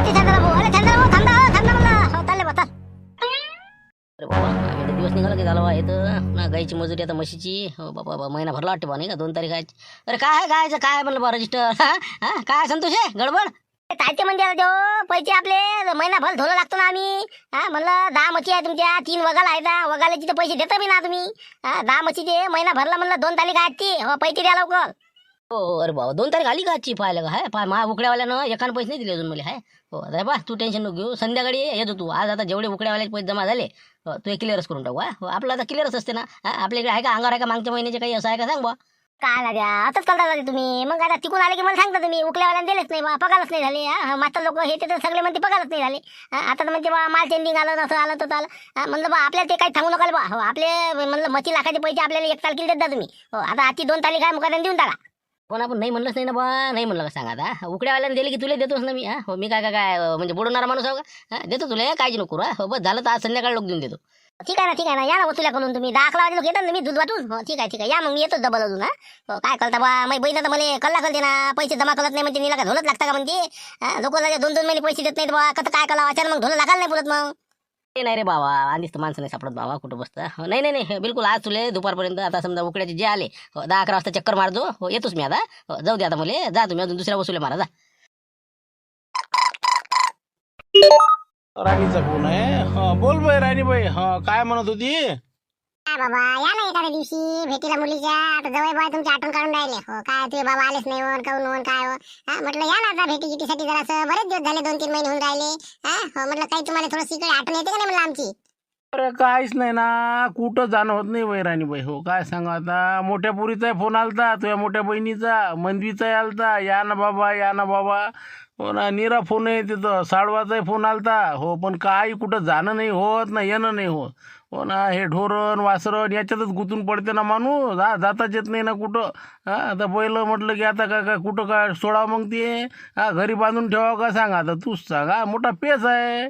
ते चंद्रभाऊ, अरे चंद्रभाऊ थांबा, हो थांबा म्हणलं, हो चालले बा चाल. अरे बाबा आम्ही तर दिवस निघाला की झाला बा इथं ना गाईची मजुरी आता म्हशीची हो बाबा बाबा महिना भरला वाटते बा नाही का 2 तारीख आहे. अरे काय आहे गायचं काय म्हणलं बा रजिस्टर काय संतोष आहे गडबड. काय म्हणजे आता जो पैसे आपले महिनाभर धोलं लागतो ना आम्ही. म्हणलं 10 म्हशी आहे तुमच्या, 3 वगाला आहेत, वगाल्याचे तर पैसे देता बी ना तुम्ही. 10 म्हशीचे महिना भरला म्हणलं 2 तारीख आहे ती, हो पैसे द्या लवकर. हो अरे बाबा 2 तारीख आली का आजची पाहायला का हाय पाय मा उकड्यावाल्यानं एकानं पैसे नाही दिले अजून मला हाय. हो अरे बा तू टेन्शन नको घेऊ, संध्याकाळी येतो तू. आज आता जेवढे उकड्यावाल्याचे पैसे जमा झाले तू क्लिअरच करून टाकू. हो आपलं आता क्लिअरच असते ना. आपल्या इकडे आहे का अंगावर आहे का मागच्या महिन्याचे काही असं आहे का सांग बा. काय द्या असंच करता तुम्ही. मग आता तिकून आले की मला सांगता तुम्ही उकल्यावाल्याने दिलेच नाही बा, पगारच नाही झाले. मात्र लोक हे ते तर सगळे म्हणते पगारच नाही झाले. आता तर म्हणते बा माल चेंजिंग आलं तसं आलं तसं आलं. म्हणलं बा आपल्याला ते काही सांगू नका बा. हो आपले म्हणलं मच्छी लाखाचे पैसे आपल्याला 1 तारखेला देत जा तुम्ही. हो आता आजची 2 तारीख आहे मुकादम देऊन टाका. पण आपण नाही म्हणलंच नाही ना बा, नाही म्हणलं का सांगा आता. उकड्यावाल्याने दिले की तुला देतोच ना मी. हो मी काय काय काय म्हणजे बुडवणारा माणूस आहो का. देतो तुला काळजी नको करू. हो बस झालं तर आज संध्याकाळी लोक देऊन देतो. ठीक आहे ना ठीक आहे ना, या ना वसुल्या करून तुम्ही 10-11 वाजे लोक येतात ना, मी दूध वाटून. हो ठीक आहे ठीक आहे, या मग मी येतोच डबल अजून. हो काय करता बा माझी बहीण तर मला कल्ला करते ना, पैसे जमा करत नाही म्हणजे नीला का धोलत लागता का म्हणते. लोक 2-2 महिने पैसे देत नाहीत बा, कसं काय कला अचानक मग धोलं लागायला नाही बोलत मग. ते नाही रे बाबा आधीच तर माणसं नाही सापडत बाबा कुठं बसता. नाही नाही नाही बिलकुल आज तुले दुपारपर्यंत आता समजा उकड्याचे जे आले 10-11 वाजता चक्कर मारतो. हो येतोच मी आता. जाऊ दे आता मला, जा तुम्ही अजून दुसऱ्या वसुल्या मारा जा. राणीचा फोन आहे. हा बोल बाई राणीबाई. हा काय म्हणत होती. काय बाबा या ना एखाद्या दिवशी भेटीला मुलीच्या. आता जवळ बाय तुमची आठवण काढून राहिले. हो काय तुझे बाबा आलेच नाही होऊन काऊन होऊन काय हो. म्हटलं या ना आता भेटी गिटीसाठी जरासं, बरेच दिवस झाले 2-3 महिने होऊन राहिले. हो म्हटलं काही तुम्हाला थोडं इकडे आठवण येते का नाही म्हणलं आमची. अरे काहीच नाही ना, कुठं जाणं होत नाही बाई राणीबाई. हो काय सांगा आता, मोठ्या पुरीचा फोन आलता, तुझ्या मोठ्या बहिणीचा मंदवीचा आलता, या ना बाबा या ना बाबा. हो ना निरा फोन आहे तिथं, साडवाचाही फोन आलता. हो पण काही कुठं जाणं नाही होत ना येणं नाही होत. हो ना हे ढोरण वासरण याच्यातच गुंतून पडते ना माणूस. जाताच येत नाही ना कुठं. आता बैल म्हटलं की आता काय काय कुठं काय सोडा मग ते. घरी बांधून ठेवा का सांगा आता तूच सांगा, मोठा पेच आहे.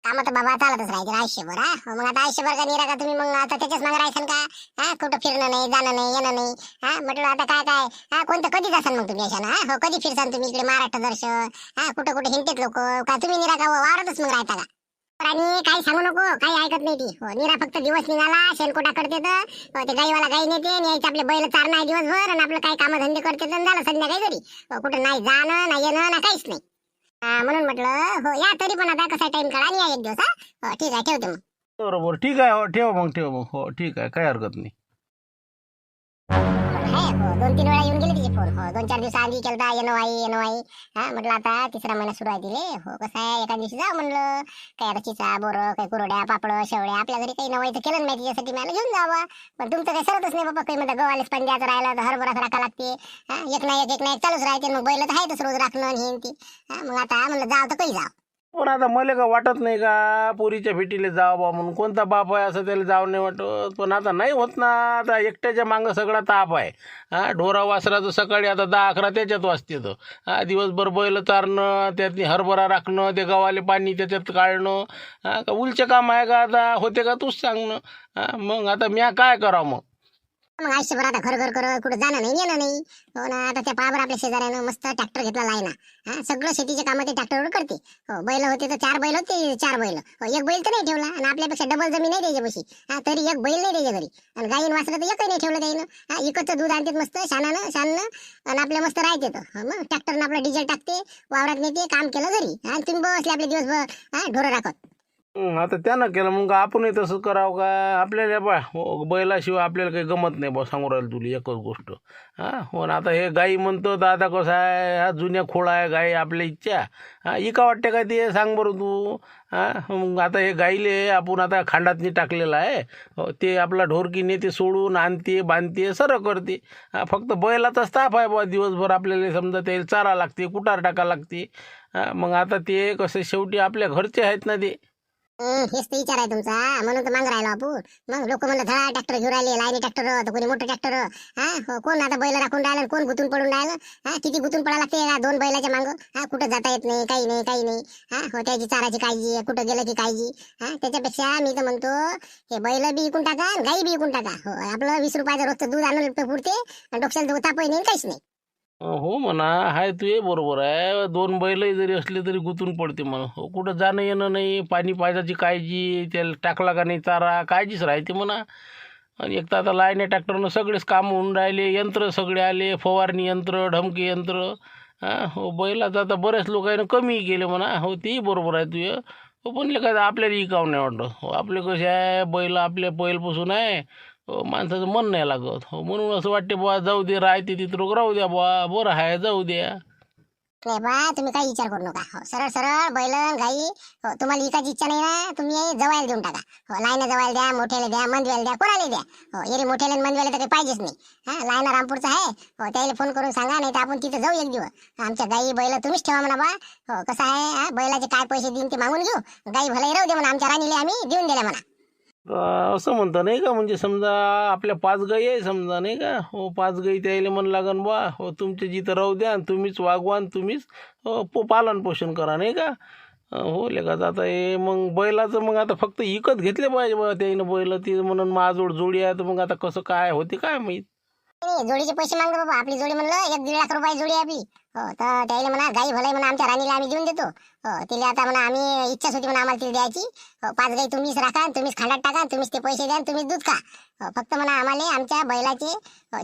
काम तर बाबा चालतच राहायचं आयुष्यभर. मग आता आयुष्यभर का निरा का तुम्ही मग आता त्याच्याच मागे राहायचं का. कुठं फिरणं नाही जाणं नाही येणं नाही. म्हटलं आता काय काय कोणतं कधीच असाल मग तुम्ही अशा. हो कधी फिरसाल तुम्ही इकडे महाराष्ट्र दर्शन. कुठं कुठे हिंडतेत लोक का तुम्ही निरा का वावरतच मग राहता का. आणि काही सांगू नको, काही ऐकत नाही ती. हो निरा फक्त दिवस निघाला शेणकोटा करते तर ते गाईवाला गाई नेते यायचे आपले बैल चारणं आहे दिवसभर, आणि आपलं काही कामधंदे करते तर झालं संध्याकाळी घरी. कुठं नाही जाणं नाही येणं ना काहीच नाही. म्हणून म्हटलं हो या तरी पण आता कसा टाइम काढा आणि या एक दिवस. हो ठीक आहे ठेवते मग. बरोबर ठीक आहे. हो ठेव मग ठेव मग. हो ठीक आहे काही हरकत नाही. हो 2-3 वेळा येऊन गेले तिचे फोन. हो 2-4 दिवस आधी केलता येणं आई. म्हटलं आता 3रा महिना सुरू आहे तिले. हो कसं आहे एका दिवशी जाऊ म्हणलं, काही आता चिचा बोरं काही कुरड्या पापड शेवड्या आपल्या घरी काही नवायचं केलं नाही तिच्यासाठी मला घेऊन जावं. पण तुमचं काही सरतच नाही बाबा. काही म्हणता गव्हालेच पंजाचं राहिलं तर हरभरा राखा लागते. एक ना एक चालूच राहते. मग बैल तर आहेतच रोज राखणं हे ती. मग आता म्हणलं जाव तर काही जाव. पण आता मला का वाटत नाही का पोरीच्या भेटीला जावं बा म्हणून. कोणता बाप आहे असं त्याला जावं नाही वाटत. पण आता नाही होत ना, आता एकट्याच्या मागं सगळा ताप आहे. ढोरा वासराचं सकाळी आता 10-11 त्याच्यात वाजते तर. दिवसभर बैल चारणं, त्यात हरभरा राखणं, ते गव्हाले पाणी त्याच्यात काढणं. का उलचे काम आहे का आता, होते का तूच सांगणं. मग आता म्या काय करावं मग. मग आयुष्यभर आता घर कर कुठं जाणं नाही येणं नाही. हो ना आता त्या पाबर आपल्या शेजाऱ्यानं मस्त ट्रॅक्टर घेतला आहे ना. सगळं शेतीचे कामं ते ट्रॅक्टरवर करते. हो बैल होते तर 4 बैल होते 4 बैल. हो एक बैल तर नाही ठेवला, आणि आपल्यापेक्षा डबल जमीन नाही त्याच्यापाशी. तरी एक बैल नाही त्याच्या घरी, आणि गाईन वासरं तर एकही नाही ठेवलं त्यानं. इकडचं दूध आणतात मस्त शानानं आणि आपल्या मस्त राहते तर. मग ट्रॅक्टरनं आपलं डिझेल टाकते वावरात नेते काम केलं घरी, आणि तुम्ही बसले आपले दिवसभर ढोरं राखत. आता त्यानं केलं मग आपणही तसंच करावं का. आपल्याला बा बैलाशिवाय आपल्याला काही गमत नाही बा, सांगू राहिलं तुला एकच गोष्ट. हो ना आता हे गाई म्हणतो तर आता कसं आहे, हा जुन्या खोळा आहे गाई आपल्या इच्छा. इका वाटते काय ते सांग बरं तू. मग आता हे गाईले आपण आता खांडातनी टाकलेलं आहे. ते आपला ढोरकीने ते सोडून आणते बांधते सरं करते. फक्त बैलाचाच ताप आहे बा, दिवसभर आपल्याला समजा ते चारा लागते कुटार टाका लागते. मग आता ते कसं शेवटी आपल्या घरचे आहेत ना ते. हेच तर विचार आहे तुमचा, म्हणून तर माग राहिलो आपण. मग लोक म्हणलं धडा ट्रॅक्टर घेऊन राहिले, लाईनी ट्रॅक्टर तर कोणी मोठं ट्रॅक्टर. कोण आता बैल राखून राहिलं, कोण गुतून पडून राहिलं. किती गुतून पडा लागते 2 बैलाच्या मागं. कुठं जाता येत नाही काही नाही. हो त्याची चाराची काळजी, कुठं गेलं की काळजी. त्याच्यापेक्षा मी तर म्हणतो हे बैल बी विकून टाका गाई बी विकून टाका. हो आपलं 20 रुपयाचं रोजचं दूध आणून पुरते, आणि डोक्याला तापही नाही काहीच नाही. हो म्हणा, हाय तू ये बरोबर आहे. दोन बैलही जरी असले तरी गुंतून पडते म्हणा. हो, कुठं जाणं येणं नाही, पाणी पाजायची काळजी, त्याला टाकला का नाही चारा काळजीच राहते म्हणा. आणि एक तर आता लाईन ट्रॅक्टरनं सगळेच काम होऊन राहिले, यंत्र सगळे आले, फवारणी यंत्र, ढमके यंत्र. हां हो, बैलाचं आता बऱ्याच लोकांना कमी केले म्हणा. हो तेही बरोबर आहे तुझं. हो पण काय आपल्याला इकावं नाही वाटत. हो आपले कसे आहे, बैल आपल्या पहिल्यापासून आहे. हो माणसाचं मन नाही लागत. हो म्हणून असं वाटते बुवा जाऊ दे, राहते तिथं राहू द्या बुवा, बरं आहे जाऊ द्या. नाही बा, तुम्ही काही विचार करू नका. हो सरळ सरळ बैलन गाई, हो तुम्हाला इकायची इच्छा नाही ना, तुम्ही जवायला देऊन टाका. हो लाईन जवायला द्या, मोठ्याला द्या, मंदव्याला द्या, कोणाला द्या. हो एरी मोठ्याला आणि मंदव्याला तर काही पाहिजेच नाही. हा लाईन रामपूरचा आहे. हो त्याला फोन करून सांगा, नाही तर आपण तिथे जाऊ एक दिवस. आमच्या गाई बैल तुम्हीच ठेवा म्हणा बा. हो कसं आहे, हा बैलाचे काय पैसे देईन ते मागून घेऊ. गाई भले राहू दे म्हणा, आमच्या राणीला आम्ही देऊन दिल्या म्हणा. असं म्हणता नाही का, म्हणजे समजा आपल्या 5 गाई आहे समजा नाही का. हो 5 गाई त्याला मन लागन बा. हो तुमच्या जिथं राहू द्या आणि तुम्हीच वागवा आणि तुम्हीच पालन पोषण करा नाही का. हो लेखाचं आता हे मग बैलाचं मग आता फक्त विकत घेतले पाहिजे बा त्यानं बैल. ती म्हणून माझोड जोडी आहे, तर मग आता कसं काय होते काय माहीत. नाही, जोडीचे पैसे मागतो बाबा. आपली जोडी म्हणलं 1-1.5 लाख रुपये जोडी आहे आपली. हो तर त्याला म्हणा गाई भलाई म्हणा, आमच्या राणीला आम्ही देऊन देतो. हो तिला आता म्हणा आम्ही इच्छाच होती म्हणा आम्हाला तिला द्यायची. हो 5 गाई तुम्हीच राखा, तुम्हीच खांडात टाका, तुम्हीच ते पैसे द्या, तुम्हीच दूध खा. हो फक्त म्हणा आम्हाला आमच्या बैलाचे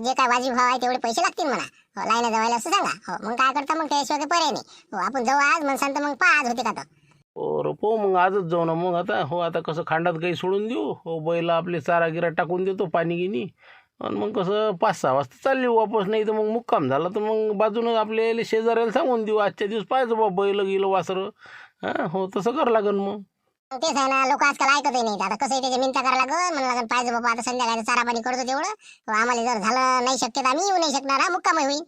जे काय वाजवी भाव आहे तेवढे पैसे लागतील म्हणा. हो लाईन जवायला असं सांगा. हो मग काय करता, मग त्याशिवाय काही पर्याय नाही. हो आपण जाऊ आज म्हणसान तर मग आज होते का तर. हो रोपो मग आजच जाऊ ना मग आता. हो आता कसं खांडात गाई सोडून देऊ. हो बैल आपले चारा गिरा टाकून देतो, पाणी गिनी. आणि मग कसं 5-6 वाजता चालली वापस. नाही तर मग मुक्काम झाला तर मग बाजूनं आपल्या शेजाऱ्याला सांगून देऊ, आजच्या दिवस पाहिजे बा बैल गेलं वासरं. हां हो तसं करावं लागेल मग. मग तेच आहे ना, लोक आजकाल ऐकतही नाही. आता कसं त्याच्या मिनता करायला लागल म्हणा लागेल, पाहिजे बाबा आता संध्याकाळी चारा पाणी करतो तेवढं. हो, आम्हाला जर झालं नाही शक्य तर आम्ही येऊ नाही शकणार. हा मुक्काम होईल.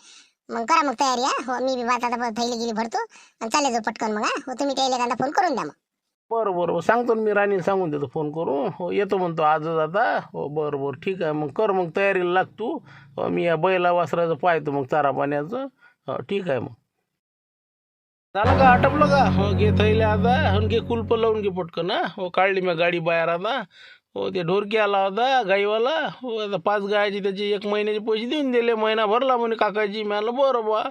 मग करा मग तयारी. हा हो मी बी आता थैली गेली भरतो आणि चालले जाऊ पटकन मग. हा हो तुम्ही त्याला एखादा फोन करून द्या मग. बरं बरं सांगतो ना, मी राणीला सांगून देतो फोन करून. हो येतो म्हणतो आजच आता. हो बरं बरं ठीक आहे, मग कर मग तयारीला लाग तू. हो मी या बैला वासराचं पाहतो मग चारा पाण्याचं. हो ठीक आहे मग. झालं का, आटपलं का. हो घे थैल्या आता. हो घे कुलप लावून घे पटकन. हा हो काढली मी गाडी बाहेर आता. हो ते ढोरकी आला होता गाईवाला. हो आता 5 गायचे त्याचे 1 महिन्याचे पैसे देऊन दिले. महिना भरला म्हणे काकाजी. मी आणलं बरं बा.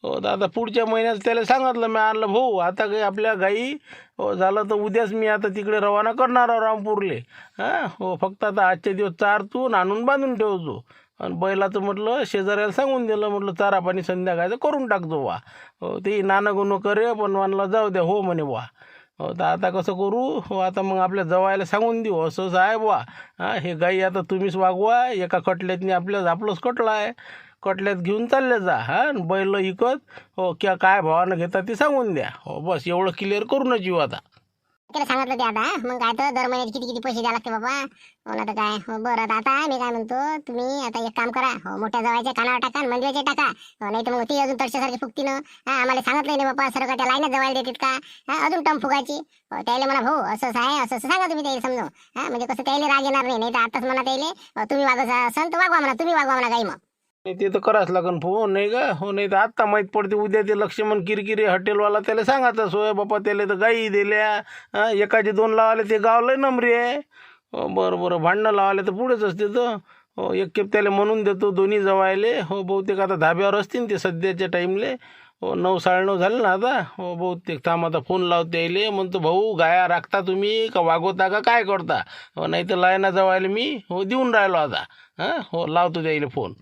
हो तर आता पुढच्या महिन्यात त्याला सांगितलं मी, आणलं भाऊ आता काही आपल्या गाई. हो झालं तर उद्याच मी आता तिकडे रवाना करणार आहो रामपूरले. हां हो फक्त आता आजच्या दिवस चारतो आणून बांधून ठेवतो. आणि बैलाचं म्हटलं शेजाऱ्याला सांगून दिलं, म्हटलं चारा पाणी संध्याकाळचं करून टाकतो बा. हो ते नाणं गुणं करे, पण म्हणलं जाऊ द्या हो म्हणे बा. हो तर आता कसं करू. हो आता मग आपल्या जवायला सांगून देऊ असंच आहे बा. हां हे गाई आता तुम्हीच वागवा. एका कटल्यातनी आपलंच कटलं आहे. कटल्यात घेऊन चालले जा. हां बैल इकत. हो क्या काय भावानं घेतात ते सांगून द्या. हो बस एवढं क्लिअर करूनच येऊ आता. त्याला सांगितलं ते आता. मग काय तर दर महिन्यात किती किती पैसे द्यावे लागते बाबा. हो ना तर काय. हो बरं आता मी काय म्हणतो, तुम्ही आता एक काम करा. हो मोठ्या जवायच्या कानावर टाका आणि मंदिराचे टाका. हो नाही तर मग ती अजून तडशासारखी फुकतीनं. हा आम्हाला सांगितलं नाही बाबा सर का त्या लाईनच जवायला देतात का. हा अजून टम फुगायची. हो त्याला म्हणा भाऊ असंच आहे असं सांगा तुम्ही त्याला समजून. हा म्हणजे कसं त्याला राग येणार नाही. नाही तर आताच म्हणा त्याला तुम्ही वागत असन तर वागवा म्हणा, तुम्ही वागवा म्हणा गाई मग. नाही ते तर करावंच लागन फोन नाही का. हो नाही तर आत्ता माहीत पडते उद्या ते लक्ष्मण किरकिरी हॉटेलवाला त्याला सांगायचं सोय बापा त्याला तर गाई दिल्या. एकाचे 2 लावाले ते गाव लय नंबरी आहे. हो बरं बरं भांडणं लावाले तर पुढेच असते तर. हो एक खेप त्याला म्हणून देतो दोन्ही जवायले. हो बहुतेक आता धाब्यावर असतील ते सध्याच्या टाईमले. हो 9-9:30 झाले ना आता. हो बहुतेक थांब आता फोन लावते यायले. म्हणतो भाऊ गाया राखता तुम्ही का वागवता का काय करता. हो नाही तर लायना जवायला मी हो देऊन राहिलो आता. हो लावतो त्याला फोन.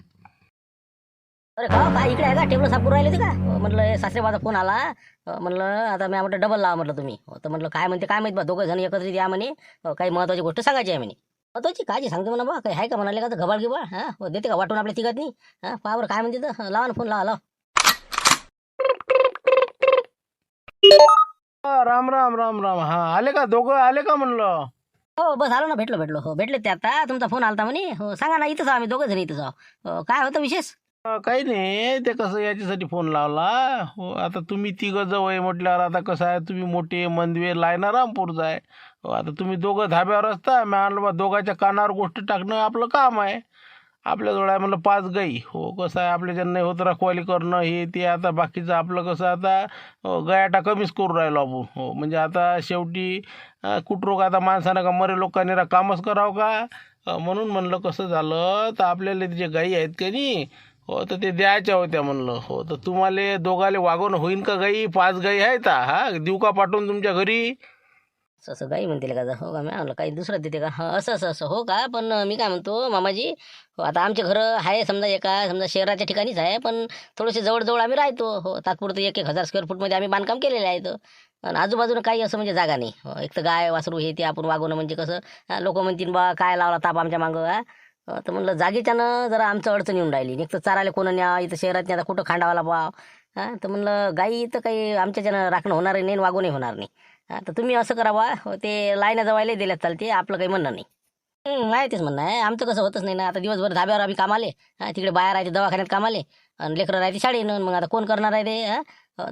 अरे का काय इकडे आहे का, टेबल साफ करून राहिले ते का. म्हटलं हे सासरेबाचा फोन आला. म्हटलं आता मी म्हटलं डबल लावा म्हटलं तुम्ही. तर म्हटलं काय म्हणते काय माहित बा, 2 जण एकत्रित या म्हणे. काही महत्वाची गोष्ट सांगायची आहे म्हणे. महत्वाची काळजी सांगते म्हणा बा, काही आहे का म्हणाले का तर घबाळ गिबाळ. हां देते का वाटून आपल्या तिघात नाही. हां पावर काय म्हणते तर लावा ना फोन लावा. राम राम राम राम. हा आले का दोघं आले का म्हणलं. हो बस आलो ना, भेटलो. हो भेटले ते आता. तुमचा फोन आलता म्हणे. हो सांगा ना, इथंच आम्ही 2 जण इथंच आहो. काय होतं विशेष. काही नाही ते कसं याच्यासाठी फोन लावला. हो आता तुम्ही 3 जवळ म्हटल्यावर आता कसं आहे, तुम्ही मोठे मंदवे लायना रामपूरचा आहे. हो आता तुम्ही 2 धाब्यावर असता. मी आणलं बा दोघाच्या कानावर गोष्ट टाकणं आपलं काम आहे. आपल्याजवळ आहे म्हणलं 5 गाई. हो कसं आहे आपल्या ज्यांना होत रखवाली करणं हे ते. आता बाकीचं आपलं कसं आता गायाटा कमीच करून राहिलो आपण. हो म्हणजे आता शेवटी कुठरोग आता माणसानं का मरे लोकांनी कामच करावं का. म्हणून म्हणलं कसं झालं तर आपल्याला जे गाई आहेत का नाही. हो तर ते द्यायच्या होत्या म्हणलं. हो तर तुम्हाला दोघाले वागवणं होईन का गाई? 5 गाई आहेत हा, देऊ का पाठवून तुमच्या घरी? असं असं काही म्हणतील का? हो का? मी म्हणलं काही दुसरं देते का? हं, असं असं असं हो का? पण मी काय म्हणतो मामाजी, हो आता आमचे घरं आहे समजा एका समजा शहराच्या ठिकाणीच आहे, पण थोडेसे जवळजवळ आम्ही राहतो. हो तात्पुरतं 1,000 स्क्वेअर फूटमध्ये आम्ही बांधकाम केलेलं आहे इथं. आणि आजूबाजूला काही असं म्हणजे जागा नाही. हो, एक तर गाय वासरू हे ते आपण वागवणं म्हणजे कसं लोक म्हणतील बा काय लावला ताप आमच्या मागं तर म्हणलं जागेच्यानं जरा आमचं अडचण येऊन राहिली. एक तर चारायला कोण न्या इथं शहरात नाही, आता कुठं खांडावाला बा तर म्हणलं गाई तर काही आमच्याच्यानं राखणं होणार नाही आणि वागवणही होणार नाही. तर तुम्ही असं करावा ते लाईना जवायला दिल्यात चालते, आपलं काही म्हणणं नाही. नाही तेच म्हणणं आहे आमचं. कसं होतच नाही ना, आता दिवसभर धाब्यावर आम्ही कामाले तिकडे बाहेर राहते दवाखान्यात कामाले आणि लेकरं राहते शाळेनं, मग आता कोण करणार आहे ते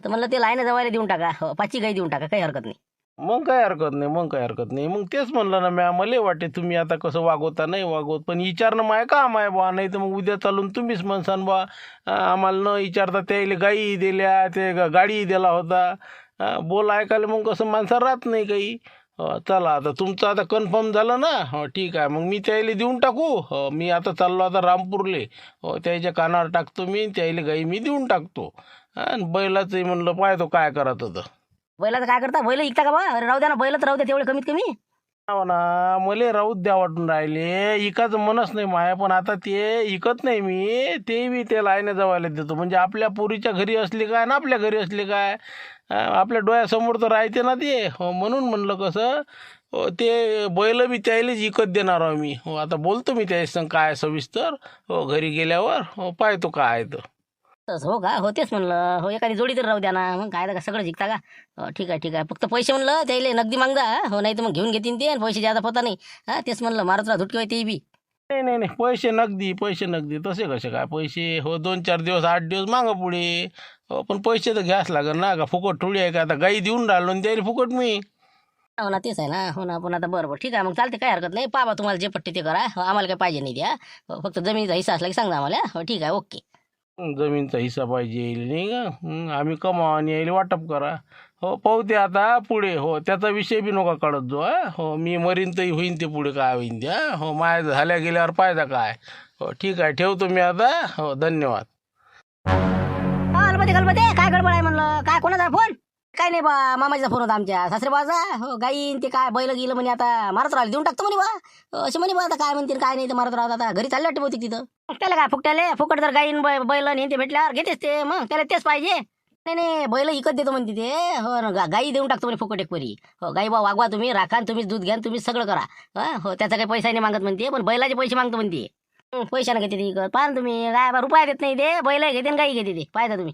तर म्हणलं ते लाईना जवायला देऊन टाका. 5ची गाई देऊन टाका, काही हरकत नाही. मग काय हरकत नाही, मग काय हरकत नाही. मग तेच म्हणलं ना म्या, मला वाटे तुम्ही आता कसं वागवता नाही वागवत, पण विचारणं माय काम आहे बा. नाही तर मग उद्या चालून तुम्हीच म्हणसान बा आम्हाला न विचारता त्याला गाई दिल्या, ते गाडी दिला होता. बोल ऐकायला मग कसं माणसा राहत नाही काही. चला आता तुमचं आता कन्फर्म झालं ना. हो ठीक आहे, मग मी त्याला देऊन टाकू. मी आता चाललो आता रामपूरले. त्याच्या कानावर टाकतो मी, त्याला गाई मी देऊन टाकतो. आणि बैलाचंही म्हणलं पाहतो काय करत होतं. बैलाचं काय करता? बैल इकता का बा? अरे राहू द्या ना, बैल तर राहू द्या तेवढे कमीत कमी. हो ना, मले राहूच द्या वाटून राहिले. इकाचं मनच नाही माया, पण आता ते इकत नाही मी, ते बी ते लाईने जवायला देतो. म्हणजे आपल्या पोरीच्या घरी असली काय ना आपल्या घरी असली काय, आपल्या डोळ्यासमोर तर राहते ना ते. हो म्हणून म्हणलं कसं ते बैल बी त्यालाच इकत देणार आहो मी. हो आता बोलतो मी त्याच्या संग काय सविस्तर. हो घरी गेल्यावर पाहतो काय आहे तर. तसं हो का? हो तेच म्हणलं, हो एखादी जोडी तर राहू द्या ना. मग काय का सगळं जिंकता का? ठीक आहे ठीक आहे, फक्त पैसे म्हणलं त्याला नगदी मागदा. हो नाही तर मग घेऊन घेतील ते, आणि पैसे ज्यादा पता नाही. तेच म्हणलं मारुतला धुटके होय ते बी. नाही नाही नाही, पैसे नगदी, पैसे नगदी. तसे कसे काय पैसे? हो 2-4 दिवस 8 दिवस मागं पुढे. हो पण पैसे तर घ्यास लागेल ना, का फुकट थोडी आहे का? आता गाई देऊन राहिलो आणि त्याला फुकट मी. हो ना तेच आहे ना. हो ना, पण आता बरोबर ठीक आहे मग चालते, काही हरकत नाही. पाहा तुम्हाला जे पट्टी ते करा. हो, आम्हाला काही पाहिजे नाही द्या. हो, फक्त जमिनीचा हिस्सा असला की सांगा आम्हाला. हो ठीक आहे ओके. जमीनचा हिस्सा पाहिजे येईल नाही का? आम्ही कमावा आणि यायला वाटप करा. हो पाहू ते आता पुढे. हो त्याचा विषय बी नका काढत जो. हो मी मरीन तरी होईन ते पुढे काय होईन त्या. हो माय झाल्या गेल्यावर पाहिजे काय. हो ठीक आहे, ठेवतो मी आता. हो धन्यवाद. गणपती गणपती काय गडबड आहे म्हणलं? काय कोणाचा फोन? काय नाही बा, मामाचा फोन होता आमच्या सासरेबाचा. हो गाईन ते काय बैल गेलं म्हणे, आता मारत राहिले देऊन टाकतो म्हणे बा. असे म्हणे बा, आता काय म्हणतील काय नाही, तर मारत राहत आता घरी चालले वाटते बहुतेक तिथं. त्याला काय फुकट्याले फुकट जर गाईन बैल आणि ते भेटल्यावर घेतेच ते, मग त्याला तेच पाहिजे. नाही नाही बैल इकत देतो म्हणते ते. हो ना, गाई देऊन टाकतो म्हणे फुकट एक परी. हो गाई बा वागवा तुम्ही, राखा तुम्हीच, दूध घ्या तुम्हीच सगळं करा. हो त्याचा काही पैसा नाही मागत म्हणते, पण बैलाचे पैसे मागतो म्हणते. पैशाने घेते ते इकत. पाहा तुम्ही काय बा, रुपया देत नाही ते, बैल घेते आणि गाई घेते ते, पाहिजे तुम्ही.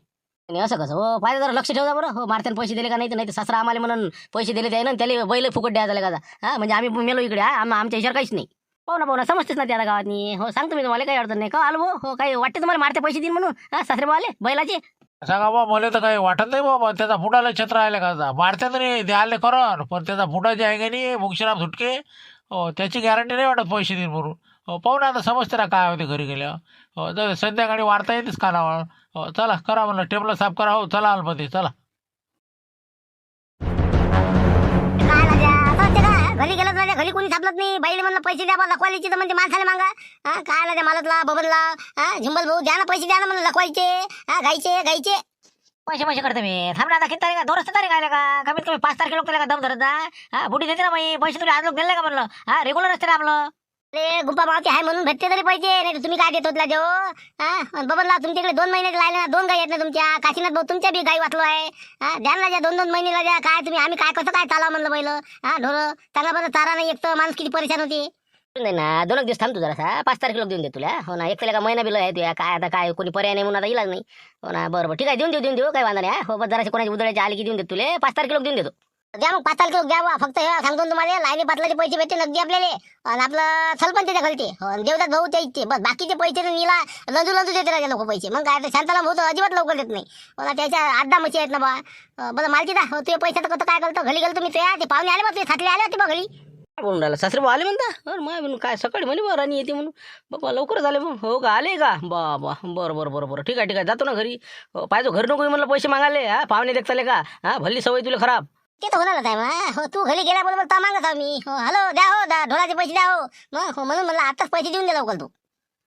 आणि असं कसं हो? पाहिजे जरा लक्ष ठेवा बरं. हो मारत्याने पैसे दिले का नाही तर, नाही तर सासरा आम्हाला म्हणून पैसे दिले त्याने, त्याला बैल फुकट द्यायला झाले का? म्हणजे आम्ही मेलो इकडे. आमच्या विचार काहीच नाही. पाहू ना समजतेच ना त्याला गावातनी. हो सांगतो मी तुम्हाला, काही अडचण नाही का आलो. हो काही वाटते तुम्हाला मारते पैसे देईन म्हणून सासरे बाले बैलाचे? सांगा बा, मला तर काही वाटत नाही बाबा. त्याचा फुटाला छत्र आहे का? मारत्यात रे द्यायला खरं, पण त्याचा फुटा जे आहे का नाही मुक्षराम सुटके, हो त्याची गॅरंटी नाही वाटत पैसे देईन म्हणून. हो पाहू ना आता समजते ना काय होते घरी गेल्या. हो तर संध्याकाळी वाढता येतेच कानावर. हो चला करा म्हणलं, टेबल साफ करा. हो चला आलमध्ये चला. काय लाजा असं वाटतं का? घरी गेलं तर घरी कोणी सापडत नाही. बाईले म्हणलं पैसे द्या बा लकवालीचे, तर म्हणते माणसाला मागा. काय लाजा मालतला बबनला झुंबल भाऊ द्या ना पैसे, द्या ना म्हणलं लकवालीचे. गाईचे गाईचे पैसे पैसे करते मी. थांब ना आता किती तारीख? 2 तारीख आहे का? कमीत कमी 5 तारखेला लोक दम धरत जा. बुटी देते ना बाई पैसे, तुम्ही आज लोक दिले का म्हणलं? रेग्युलर असते ना आपलं. अरे गुप्पा मावती आहे म्हणून भेटते तरी पाहिजे, नाही तर तुम्ही काय देत होतला जो. बबनला तुमच्याकडे 2 महिन्याचे राहिले ना, 2 गाई आहेत ना तुमच्या. काशीनाथ भाऊ तुमच्या बी गाई वाचलो आहे. द्या ना ज्या 2-2 महिन्याला द्या. काय तुम्ही आम्ही काय कसं काय चालाव म्हणलं बैल. ढोरं चांगला बरं चारा नाही, एक तर माणूस किती परेशान होती. नाही ना 2 दिवस थांब तू जरा. 5 तारखेला देऊन दे तुला. हो ना, एक त्याला का महिना बिल आहे तुया. काय आता काय कोणी पर्याय नाही म्हणून आता इलाज नाही. हो ना बरोबर ठीक आहे, देऊन देऊ काही वांधा नाही. हो बस जराशी कोणाची उदळाची आली की देऊन देतो तुला. 5 तारखेला देऊन देतो. द्या मग 5 तारखेला द्या बा. फक्त हे सांगतो तुम्हाला, लाईनी पातळाचे पैसे भेटते नगदी आपल्याला. आणि आपलं सरपंच त्याच्या घालते. देवदास भाऊ त्या इथे बस. बाकीचे पैसे नीला लंजू देते राजा लोक पैसे. मग काय शांताला भाऊ तर अजिबात लवकर देत नाही. मला त्याच्या 8-10 म्हशी आहेत ना बा. बरं मालची दा तुझे पैसे तर कसं काय करतो? घरी गेलो तुम्ही ते पाहुणे आले बा, तुझे साथले आले होते बा घरी. काय बोलून राहिला? सासरे आले म्हणता? माय म्हणून काय सकाळी म्हणे बा राणी येते म्हणून. बाबा लवकर झाले मग. हो का आले का? बाबा बरं ठीक आहे जातो ना घरी. पाहिजे घरी नको म्हणलं पैसे मागायले. पाहुणे देख चाले का? भल्ली सवय तुला खराब. ते तर होणारच आहे. हो तू घरी गेला बरोबर तर मागत आहो मी. हो हॅलो द्या, हो ढोलाचे पैसे द्या. हो मग हो म्हणून म्हणलं आताच पैसे देऊन दे लवकर तू.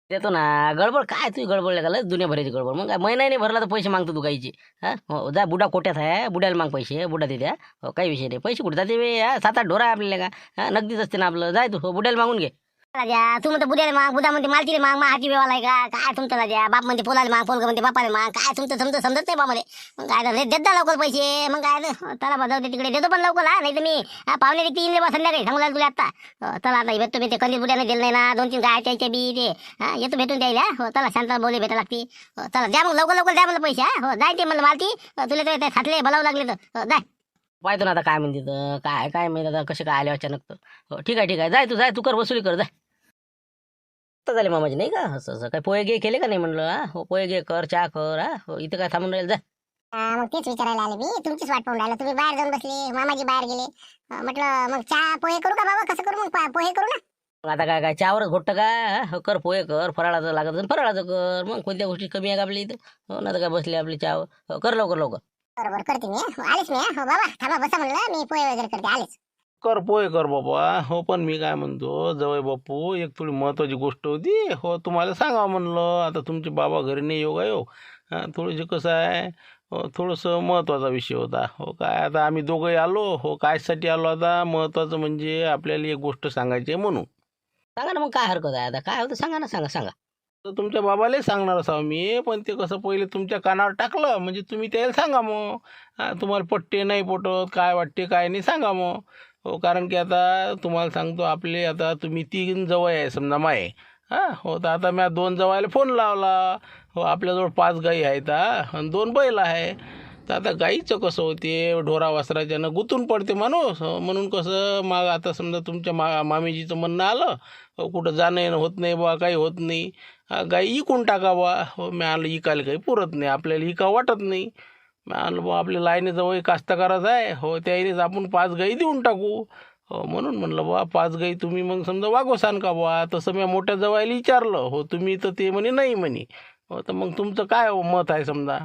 देतो ना. गडबड काय तू गडबड का दुनिया भरायची गडबड. मग काय महिना नाही भरला तर पैसे मागतो तू गाईचे. हा हो जा बुडा कोट्यात आहे, बुड्याला माग पैसे, बुडा देते. हो काही विषय नाही. पैसे कुठे जाते बे? 7-8 ढोरा आहे आपल्याला का. हा नगदीच असते ना आपलं. जाय तू हो बुड्याला मागून घे. राजा तू म्हणतो बुद्याला माग, बुधा म्हणते मालतीले माग, मा हाती वेवाला आहे का काय तुमचं राजा. बाप म्हणते पोलाला माग, पोलग म्हणते बापाला माग. काय तुमचं समजत नाही बाबाले. मग काय तर देत जा लवकर पैसे. मग काय त्याला बजावते तिकडे देतो पण लवकर. हा नाही तर मी पाहुणे तीन बा संध्याकाळी सांगू लागलो तुला आता. चला आता भेटतो मी ते कधी बुड्याने दिलं नाही ना 2-3 गायच्या बी ते. हा येतो भेटून द्यायला. हो चला शांता बोले भेटा लागते. चला द्या मग लवकर द्या मला पैसे. हो जाय ते मला मालती तुला ते खातले बोलावं लागले तर जाय. पाहतो ना आता काय म्हणते तर. काय माहिती आता कसे काय आले अचानक तर. हो ठीक आहे जाय तू कर वसुली कर जाय. तर झाले मामाजी नाही का असं काय पोहे गे केले का नाही म्हणलं. हा हो पोहे गे कर चहा कर. हा हो इथं काय थांबून राहील जा. मग तेच विचारायला आले मी. तुमचीच वाट पाहून राहिला. तुम्ही बाहेर जाऊन बसले, मामाजी बाहेर गेले. म्हटलं मग चहा पोहे करू का बाबा? कसं करू मग पोहे करू ना. मग आता काय चहावरच घोटतं का. हो कर पोहे कर. फराळाचं लागत असेल फराळाचं कर. मग कोणत्या गोष्टी कमी आहे का आपल्या इथं. हो ना तर काय बसले आपली चहावर. हो कर लवकर. बरोबर करते मी. आलेच मी. हो बाबा थांबा बसा म्हणलं मी पोहे वगैरे करते. आलेच. कर पोहे कर बाबा. हो पण मी काय म्हणतो जवळ बापू, एक थोडी महत्त्वाची गोष्ट होती. हो तुम्हाला सांगावं म्हणलं. आता तुमचे बाबा घरी नाही योगायोग. हां थोडीशी कसं आहे हो थोडंसं महत्त्वाचा विषय होता. हो काय आता आम्ही दोघंही आलो. हो कायसाठी आलो आता महत्त्वाचं म्हणजे आपल्याला एक गोष्ट सांगायची आहे म्हणून. सांगा ना मग काय हरकत आहे आता. काय होतं सांगा ना सांगा. तर तुमच्या बाबालाही सांगणार असावं मी, पण ते कसं पहिले तुमच्या कानावर टाकलं म्हणजे तुम्ही त्याला सांगा मग. हां तुम्हाला पटते नाही पटत काय वाटते काय नाही सांगा मग. हो कारण की आता तुम्हाला सांगतो आपले आता तुम्ही 3 जवळ आहे समजा माय. हां हो तर आता मी 2 जवायला फोन लावला. हो आपल्याजवळ 5 गाई आहेत आणि 2 बैल आहे. तर आता गाईचं कसं होते ढोरा वासराच्यानं गुंतून पडते माणूस. म्हणून कसं मग आता समजा तुमच्या मामीजीचं म्हणणं आलं. हो कुठं जाणं येणं होत नाही बा काही होत नाही. गाई इकून टाका बा. हो मी आलं इकायला काही पुरत नाही आपल्याला इका वाटत नाही. मी आलं बा आपल्या लाईनीजवळ कास्तकाराचं आहे. हो त्याईनेच आपण 5 गाई देऊन टाकू. हो म्हणून म्हणलं बा 5 गाई तुम्ही मग समजा वागोसान का बा. तसं मी मोठ्या जवायला विचारलं. हो तुम्ही तर ते म्हणे नाही म्हणे. हो तर मग तुमचं काय मत आहे समजा.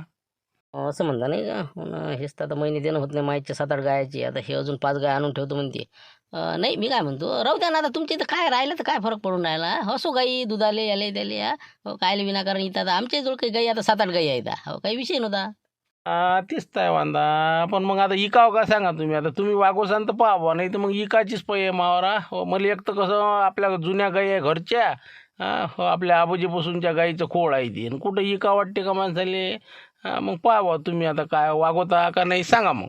असं म्हणता नाही का. हो ना हेच तर आता महिने देणं होत नाही माईच्या 7-8 गायाची. आता हे अजून 5 गाय आणून ठेवतो म्हणते. नाही मी काय म्हणतो राहू द्या ना आता तुमच्या इथं काय राहिलं तर काय फरक पडून राहिला. हसो गाई दुधाले याले त्याले. हो कायले विनाकारण इथं आता आमच्याजवळ काही गाई आता 7-8 गाई आहेत. हो काही विषय नव्हता. तेच तर आहे वांदा. पण मग आता इकाव का सांगा तुम्ही. आता तुम्ही वागोसान तर पाहा नाही तर मग इकाचीच पै मावरा. हो मला एक तर कसं आपल्या जुन्या गाई आहे घरच्या. हो आपल्या आबोजीपासूनच्या गाईचं खोळ आहे ती आणि कुठं इका वाटते का माणसाले. मग पाहा तुम्ही आता काय वागवता का नाही सांगा मग.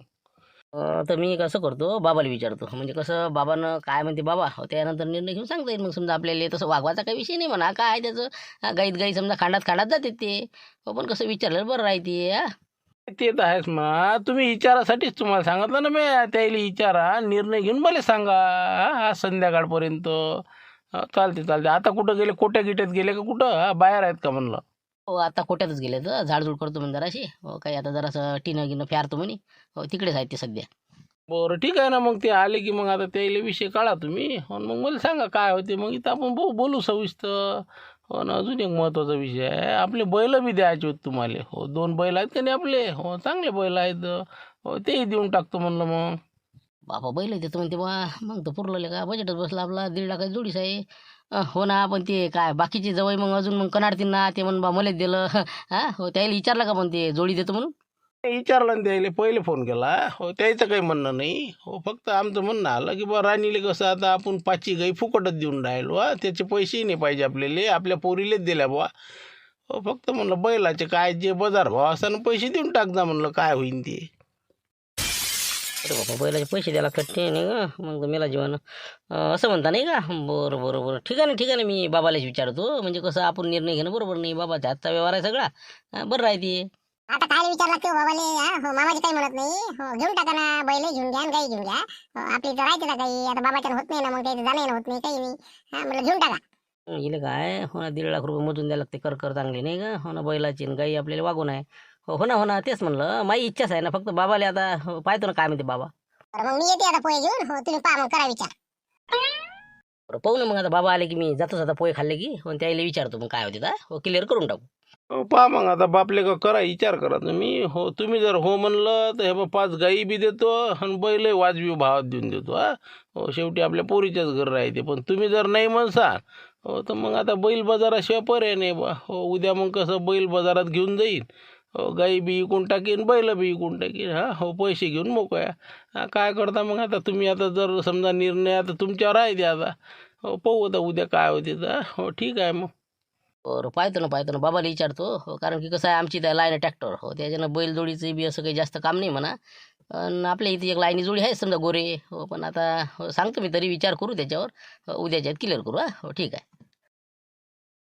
तर मी कसं करतो बाबाला विचारतो. म्हणजे कसं बाबानं काय म्हणते बाबा हो त्यानंतर निर्णय घेऊन सांगता येईल. मग समजा आपल्याला तसं वागवायचा काही विषय नाही म्हणा. काय आहे त्याचं गाईत समजा खांडात जाते ते. हो पण कसं विचारलं बरं राहते. ते तर आहेच म्हणा. तुम्ही विचारासाठीच तुम्हाला सांगितलं ना मी. त्याला विचारा निर्णय घेऊन मला सांगा. आज संध्याकाळपर्यंत चालते. आता कुठं गेले कोट्या गिट्यात गेले का कुठं बाहेर आहेत का म्हणलं. हो आता कोट्यातच गेले तर झाडझूड करतो म्हणजे जराशी. हो काही आता जरासं टिनं फेरतो म्हणे. हो तिकडेच आहेत ते सध्या. बरं ठीक आहे ना. मग ते आले की मग आता त्याला विषय काढा तुम्ही. हो मग मला सांगा काय होते. मग इथं आपण बोलू सविस्तर. हो ना अजून एक महत्त्वाचा विषय आहे. आपले बैल बी द्यायचे होते तुम्हाला. हो 2 बैल आहेत का नाही आपले. हो चांगले बैल आहेत. हो तेही देऊन टाकतो म्हणलं मग. बाबा बैल देतो म्हणते बा. मग तर पुरलं का बजेटच बसला आपला 1.5 लाखाची जोडीच आहे. हो ना पण ते काय बाकीचे जवळ मग अजून मग कनाडतील ना ते म्हणून बा मलाच दिलं. हो त्याला विचारलं का पण ते जोडी देतो म्हणून. विचारलं ना त्याला पहिले फोन केला. हो त्याचं काही म्हणणं नाही. हो फक्त आमचं म्हणणं आलं की बा राणीले कसं आता आपण 5 गाई फुकटच देऊन राहिलो. त्याचे पैसेही नाही पाहिजे आपल्याला. आपल्या पोरीलेच दिल्या बुवा. हो फक्त म्हणलं बैलाचे काय जे बाजार भाव असताना पैसे देऊन टाक जा म्हणलं काय होईन ते. अरे बाबा बैलाचे पैसे द्यायला लागतात ते नाही का. मग मेला जीवन असं म्हणता नाही का. बरं ठीक आहे ना मी बाबालाच विचारतो. म्हणजे कसं आपण निर्णय घेणं बरोबर नाही. बाबाच्या हातचा व्यवहार आहे सगळा. बरं राहते. आता काय विचार लागते बाबाले. हो मामाजी काही म्हणत नाही. हो घेऊन टाका ना बैल घेऊन घ्या गाई घेऊन घ्या. आपली इथं राहते ना काही. आता बाबाच्या होत नाही ना मग त्याचं जाणं होत नाही काही नाही. मला घेऊन टाका. इले काय हो ना 1.5 लाख रुपये मोजून द्यायला लागते. कर चांगली नाही का. हो ना बैलाची गाई आपल्याला वागून आहे. हो ना तेच म्हणलं माझी इच्छाच आहे ना. फक्त बाबाला आता पाहतो ना काय म्हणते बाबा. मग मी येते आता पोहे घेऊन. हो तुम्ही पहा मग करा विचार. बरं पाहू ना मग आता बाबा आले की मी जातोच आता पोहे खाल्ले की. हो त्याला विचारतो मग काय होते हो क्लिअर करून टाकू. पहा मग आता बापले का करा विचार करा तुम्ही. हो तुम्ही जर हो म्हणलं तर हे बा 5 गाई बी देतो आणि बैलही वाजवी भावात देऊन देतो. हो शेवटी आपल्या पोरीच्याच घर राहते. पण तुम्ही जर नाही म्हणसाल हो तर मग आता बैल बाजाराशिवाय पर्याय नाही बा. हो उद्या मग कसं बैल बाजारात घेऊन जाईन, हो गाई बी विकून टाकीन, बैल बी विकून टाकीन. हो पैसे घेऊन मोकळ्या. काय करता मग आता तुम्ही? आता जर समजा निर्णय आता तुमच्यावर आहे ते आता. हो पाहू आता उद्या काय होते तर. हो ठीक आहे मग. बरं पाहतो ना बाबाला विचारतो. हो कारण की कसं आहे, आमची त्या लाईन ट्रॅक्टर, हो त्याच्यानं बैलजोडीचं बी असं काही जास्त काम नाही म्हणा. आणि आपल्या इथे एक लाईनी जोडी आहे समजा गोरे. हो पण आता सांगतो मी, तरी विचार करू त्याच्यावर. उद्याच्यात क्लिअर करू. हो ठीक आहे.